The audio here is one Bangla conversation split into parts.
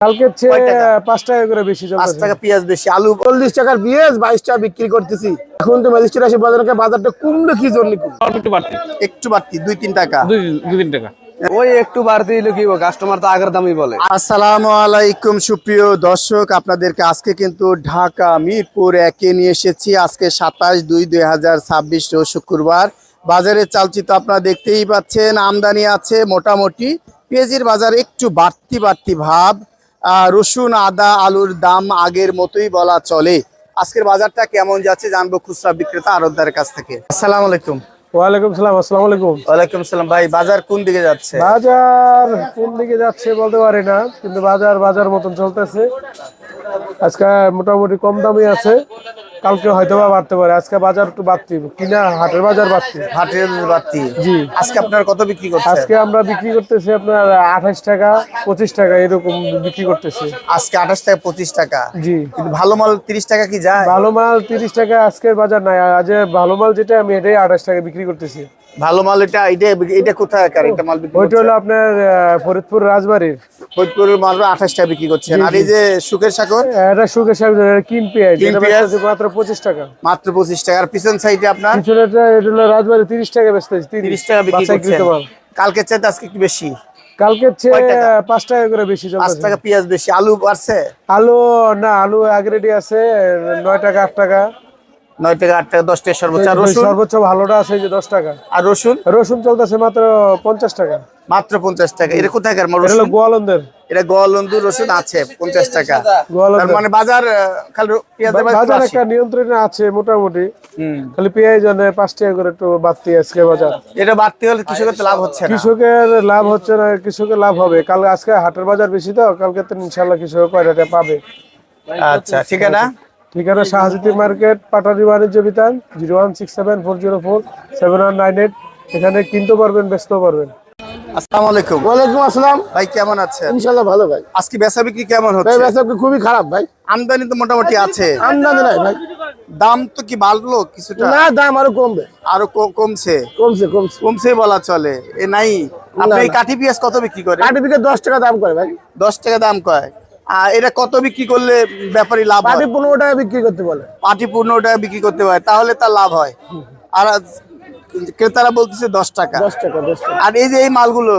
কালকে 5 টাকা করে বেশি চলছে। 5 টাকা পেঁয়াজ বেশি, আলু 40 টাকার পেঁয়াজ 22 টাকা বিক্রি করতেছি। এখন তো ম্যাজিস্ট্রেট আসে বাজারটা কমলো কি জন্য? একটু বাড়তি 2-3 টাকা, 2-3 টাকা ওই একটু বাড়তি হইলো কি কাস্টমার তো আগের দামই বলে। আসসালামু আলাইকুম সুপ্রিয় দর্শক, আপনাদেরকে আজকে কিন্তু ঢাকা মিরপুর 1-এ নিয়ে এসেছি। আজকে 27/2/2026 রোজ শুক্রবার। বাজারে চালচিত্র আপনারা দেখতেই পাচ্ছেন, আমদানি আছে মোটামুটি। পেঁয়াজের বাজার একটু বাড়তি ভাব। রসুন, আদা, আলুর দাম আগের মতোই বলা চলে। আজকের বাজারটা কেমন যাচ্ছে জানবো খুচরা বিক্রেতা আড়তদারের কাছ থেকে। আসসালামু আলাইকুম। ওয়ালাইকুম সালাম। আসসালামু আলাইকুম। ওয়ালাইকুম সালাম। ভাই বাজার কোন দিকে যাচ্ছে? বাজার কোন দিকে যাচ্ছে বলতে পারি না, কিন্তু বাজার মতন চলতেছে। আজকে মোটামুটি কম দামই আছে, কালকে হয়তো বা বাড়তে পারে। আজকে বাজার একটু বাড়তি, কিনা হাটের বাজার বাড়তি। হাটের বাড়তি। জি। আজকে আপনার কত বিক্রি করছেন? আজকে আমরা বিক্রি করতেছি আপনার 28 টাকা 25 টাকা এরকম বিক্রি করতেছি। আজকে 28 টাকা 25 টাকা। জি। কিন্তু ভালো মাল 30 টাকা কি যায়? ভালো মাল 30 টাকা আজকের বাজার নাই। আজ ভালো মাল যেটা আমি এটাই 28 টাকা বিক্রি করতেছি। ভালো মাল এটা কোথায় এটা মাল বিক্রি ওইটা হলো আপনার ফরিদপুর রাজবাড়ির। ফরিদপুরের মাল 28 টাকা বিক্রি করছেন। আর এই যে সুখের সাগর, এটা সুখের সাগর কিন পেঁয়াজ, কিন এটা পেঁয়াজ? বেচতেছি মাত্র 25 টাকা। মাত্র 25 টাকা। আর পিছন সাইডে আপনার পিছনেরটা এটা হলো রাজবাড়ি 30 টাকা বেচতেছি। 30 টাকা বিক্রি করছেন। কালকে চাইতে আজকে একটু বেশি। কালকে কয় টাকা? 5 টাকা করে বেশি 5 চলছে। টাকা পেঁয়াজ বেশি। আলু বাড়ছে? আলু না, আলু আগরেডি আছে 9 টাকা 8 টাকা। 9 টাকা 8 টাকা 10 টাকা সর্বোচ্চ। আর রসুন? সর্বোচ্চ ভালোটা আছে যে 10 টাকা। আর রসুন? রসুন চলতেছে মাত্র 50 টাকা। মাত্র 50 টাকা। এটা কোথাকার মাল? এটা হলো গোয়ালন্দের। এটা গোয়ালন্দু রসুন আছে 50 টাকা। গোয়ালন্দের। তার মানে বাজার খালি পেঁয়াজের বাজার একটা নিয়ন্ত্রণে আছে মোটামুটি। খালি পেঁয়াজ 5 টাকা করে একটু বাড়তি আজকে বাজার। এটা বাড়তি হলে কৃষকের তো লাভ হচ্ছে না। কৃষকের লাভ হচ্ছে না, কৃষকের লাভ হবে। কাল আজকে হাটের বাজার বেশি, তো কালকে তো ইনশাল্লাহ কৃষক কয়টা পাবে। আচ্ছা, ঠিকানা? ঠিকানা শাহজাদি মার্কেট, পাটারি বাণিজ্য বিতান, 01674047198। এখানে কিনতে পারবেন, বেচতেও পারবেন। আসসালামু আলাইকুম। ওয়ালাইকুম আসসালাম। ভাই কেমন আছেন? ইনশাল্লাহ ভালো ভাই। আজকে বেচা বিক্রি কেমন ভাই হচ্ছে? বেচা খুবই খারাপ ভাই। আমদানি তো মোটামুটি আছে। আমদানি নাই ভাই। দাম তো কি বাড়লো কিছুটা? না, দাম আরো কমবে। আরো কমছে? কমছে কমছে বলা চলে। এ নাই। আপনি এই কাঠি পেঁয়াজ কত বিক্রি করেন? কাঠি পিকে 10 টাকা দাম করে ভাই। 10 টাকা দাম কয়। আর এটা কত বিক্রি করলে ব্যাপারী লাভ হয়? কাঠি 15 টাকা বিক্রি করতে বলে। পাটি 15 টাকা বিক্রি করতে পারে, তাহলে তার লাভ হয়। আর ক্রেতারা বলতেছে 10 টাকা। 10 টাকা। আর এই যে এই মালগুলো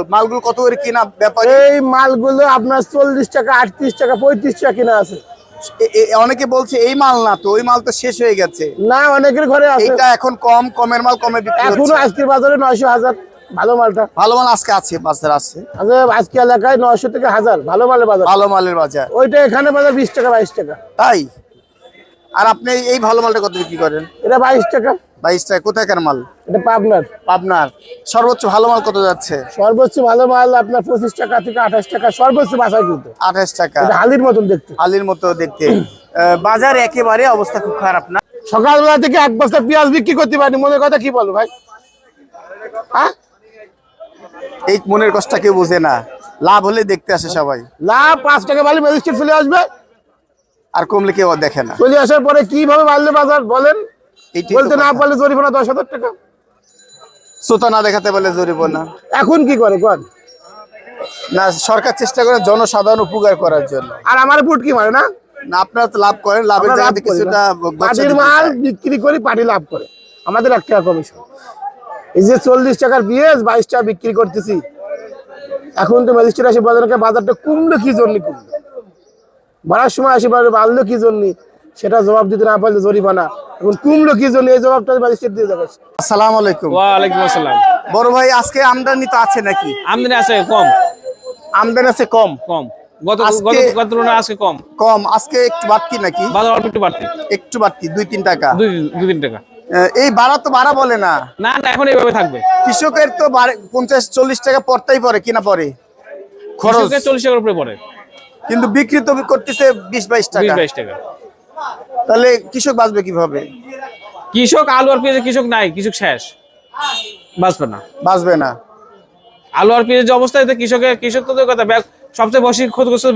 কত করে কিনা ব্যাপারী? এই মালগুলো আপনার 40 টাকা 38 টাকা 35 টাকা কিনা আছে। অনেকে বলছে এই মাল না, তো ওই মাল তো শেষ হয়ে গেছে। না, অনেকের ঘরে আছে। এটা এখন কমের মাল কমে বিক্রি এখনো হচ্ছে। আজকের বাজারে 900 1000 ভালো মালটা। ভালো মাল আজকে আছে, বাজার আছে। আজকে এলাকায় 900 থেকে 1000 ভালো মালের বাজার। ভালো মালের বাজার। ওইটা এখানে বাজার 20 টাকা 22 টাকা। তাই? আর আপনি এই ভালো মালটা কত বিক্রি করেন? এটা 22 টাকা। 22 টাকা। কোথাকার মাল? এটা পাবনার। পাবনার। সর্বোচ্চ ভালো মাল কত যাচ্ছে? সর্বোচ্চ ভালো মাল আপনার 25 টাকা থেকে 28 টাকা সর্বোচ্চ বাজার কিন্তু। 28 টাকা। এটা হালির মতন দেখতে। আলির মতো দেখতে। বাজার একেবারে অবস্থা খুব খারাপ না? সকালবেলা থেকে 1 বস্তা পেঁয়াজ বিক্রি করতে পারিনি, মনের কথা কি বলবো ভাই? হ্যাঁ, এই মনের কষ্টটা কেউ বোঝে না। লাভ হলে দেখতে আসে সবাই। লাভ 5 টাকা বাড়লে ম্যাজিস্ট্রেট চলে আসবে। আর কমলে কেউ দেখে না। চলে আসার পরে কিভাবে বাড়লে বাজার বলেন? এইটাই তো বলতে না কথা। পারলে জরিমানা 10,000 টাকা। শ্রোতা না দেখাতে বলে জরিমানা। এখন কি করে কোন? না, সরকার চেষ্টা করে জনসাধারণ উপকার করার জন্য। আর আমার বুট কি মারে না? না, আপনারা তো লাভ করেন, লাভের আমরা লাভ জায়গাতে করি না। কিছুটা পাটির মাল বিক্রি করি, পাটি লাভ করে। আমাদের 1 টাকা কমিশন। এই যে 40 টাকার পেঁয়াজ 22 টাকা বিক্রি করতেছি। এখন তো ম্যাজিস্ট্রেট আসে বাজারটা কমলো কি জন্য কমলো? বাড়ার সময় আসে বাড়লো কি জন্য, সেটা জবাব দিতে না পারলে জরিমানা। এখন কমলো কি জন্য, এই জবাবটা ম্যাজিস্ট্রেট দিয়ে যাবে। আসসালামু আলাইকুম। ওয়ালাইকুম আসসালাম। বড় ভাই আজকে আমদানি তো আছে নাকি? আমদানি আছে কম। আমদানি আছে কম। গত তুলনায় আজকে কম। আজকে একটু বাড়তি নাকি? বাজার অল্প একটু বাড়তি। একটু বাড়তি 2-3 টাকা। 2-3 টাকা। এই বাড়া তো বাড়া বলে না। না, এখন এইভাবে থাকবে। কৃষকের তো 50-40 টাকা পড়তেই পড়ে, কিনা পড়ে খরচ। 40 টাকার উপরে পড়ে। কিন্তু বিক্রি তো করতেছে 20-22 টাকা। 20-22 টাকা। তাহলে কৃষক বাঁচবে কিভাবে? কৃষক আলু আর পেঁয়াজে কৃষক নাই, কৃষক শেষ, বাঁচবে না। বাঁচবে না। আলু আর পেঁয়াজের যে অবস্থা, এতে কৃষক তো কথা সবচেয়ে বেশি ক্ষতিগ্রস্ত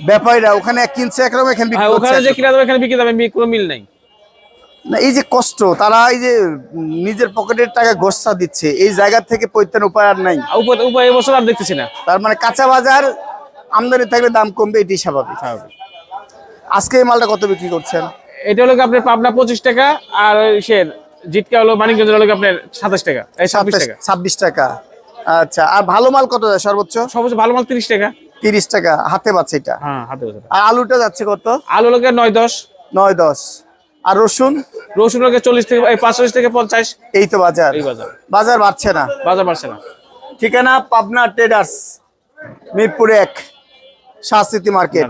ব্যাপারীরা ওখানে কিনছে একরকম, এখানে বিক্রি করছে ওখানে যে কিনা যাবে এখানে বিক্রি যাবে, কোনো মিল নাই। না, এই যে কষ্ট, তারা এই যে নিজের পকেটের টাকা গোসা দিচ্ছে, এই জায়গা থেকে পরিত্রাণ উপায় আর নাই। উপায় এবছর আর দেখতেছি না। তার মানে কাঁচা বাজার আমদানি থাকলে দাম কমবে, এটি স্বাভাবিক। আজকে এই মালটা কত বিক্রি করছেন? এটা হলো কি আপনার পাবনা 25 টাকা, আর সের জিটকা হলো মানিকগঞ্জের হলো কি আপনার 27 টাকা, এই 26 টাকা। 26 টাকা। আচ্ছা, আর ভালো মাল কত যায় সর্বোচ্চ? সবচেয়ে ভালো মাল 30 টাকা। 30 টাকা হাতে পাচ্ছে এটা। হ্যাঁ, হাতে বসে। আর আলুটা যাচ্ছে কত? আলু হলো 9-10। 9-10। আর রসুন? রসুন হলো 40 থেকে 45 থেকে 50। এই তো বাজার, এই বাজার। বাজার বাড়ছে না। বাজার বাড়ছে না। ঠিকানা পাবনা ট্রেডার্স, মিরপুর 1, শাহস্মৃতি মার্কেট।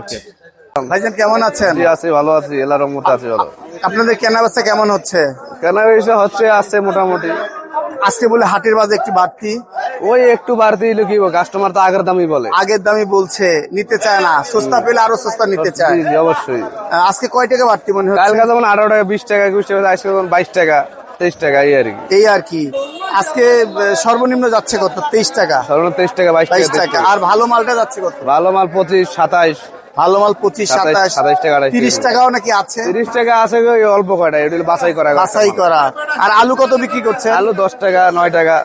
ভাইজান কেমন আছেন? জি আছি, ভালো আছি, এলার রহমতে আছি ভালো। আপনাদের কেনা বেচা কেমন হচ্ছে? কেনা বেচা হচ্ছে, আছে মোটামুটি। আজকে বলে হাটের বাজার একটু বাড়তি। ওই একটু বাড়তি হইলে কি কাস্টমার তো আগের দামই বলে। আগের দামই বলছে, নিতে চায় না, সস্তা পেলে আরো সস্তা নিতে চায়। জি, জি, অবশ্যই। আজকে কয় টাকা বাড়তি মনে হচ্ছে? কালকে যেমন 18 টাকা, 20 টাকা, 21 টাকা, আজকে যেমন 22 টাকা, 23 টাকা, এই আর কি। এই আর কি। আজকে সর্বনিম্ন যাচ্ছে কত? 23 টাকা। সাধারণত 23 টাকা, 22 22 টাকা, 23 টাকা। আর ভালো মালটা যাচ্ছে কত? ভালো মাল 25, 27, ভালো মাল 25, 27, 27 টাকা, 30 টাকাও নাকি আছে। 30 টাকা আছে, ওই অল্প কয়টা, এটা হলো বাছাই করা। বাছাই করা। আর আলু কত বিক্রি করছে? আলু 10 টাকা, 9 টাকা,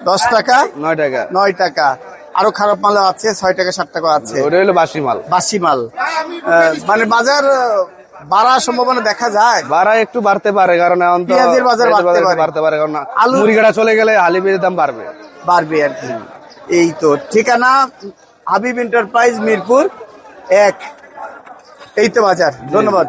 10 টাকা, 9 টাকা। 9 টাকা। আরো খারাপ মাল আছে, 6 টাকা, 7 টাকা আছে। ওটা হলো বাসি মাল। বাসি মাল। মানে বাজার বাড়ার সম্ভাবনা দেখা যায়। বাড়া একটু বাড়তে পারে, কারণ এখন তো পেঁয়াজের বাজার বাড়তে পারে। কারণ আলু- মুড়িঘাটা চলে গেলে হালিমের দাম বাড়বে। বাড়বে আর কি। এই তো ঠিকানা হাবিব এন্টারপ্রাইজ, মিরপুর 1। এই তো বাজার। ধন্যবাদ।